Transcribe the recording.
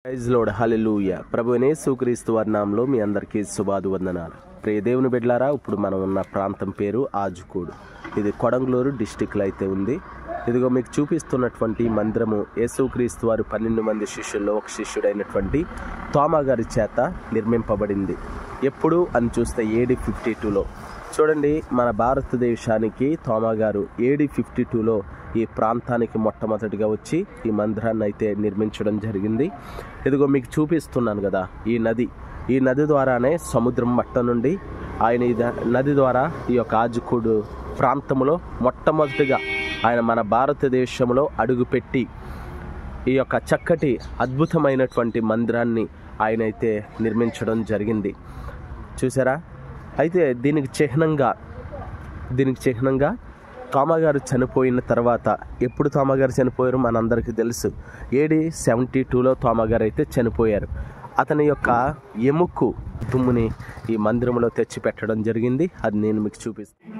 Praise lord హల్లెలూయా. ప్రభువైన యేసుక్రీస్తు వారి నామములో మీ అందరికీ శుభాభివందనాలు. ప్రియ దేవుని బిడ్డలారా, ఇప్పుడు మనం ఉన్న ప్రాంతం పేరు ఆజుకోడు. ఇది కొడంగలూరు డిస్టిక్లో అయితే ఉంది. ఇదిగో మీకు చూపిస్తున్నటువంటి మందిరము యేసుక్రీస్తు వారు 12 మంది శిష్యుల్లో ఒక శిష్యుడైనటువంటి తోమా గారి చేత నిర్మింపబడింది. ఎప్పుడు అని చూస్తే AD 52లో. చూడండి, మన భారతదేశానికి తోమా గారు AD 52లో ఈ ప్రాంతానికి మొట్టమొదటిగా వచ్చి ఈ మందిరాన్ని అయితే నిర్మించడం జరిగింది. ఇదిగో మీకు చూపిస్తున్నాను కదా, ఈ నది ద్వారానే సముద్రం మట్టం నుండి ఆయన నది ద్వారా ఈ యొక్క ఆజుకోడు ప్రాంతంలో మొట్టమొదటిగా ఆయన మన భారతదేశంలో అడుగుపెట్టి ఈ యొక్క చక్కటి అద్భుతమైనటువంటి మందిరాన్ని ఆయన అయితే నిర్మించడం జరిగింది. చూసారా? అయితే దీనికి చిహ్నంగా తోమా గారు చనిపోయిన తర్వాత, ఎప్పుడు తోమా గారు చనిపోయారు మనందరికీ తెలుసు. AD 72లో తోమా గారు అయితే చనిపోయారు. అతని యొక్క ఎముక దుమ్ముని ఈ మందిరంలో తెచ్చి పెట్టడం జరిగింది. అది నేను మీకు చూపిస్తాను.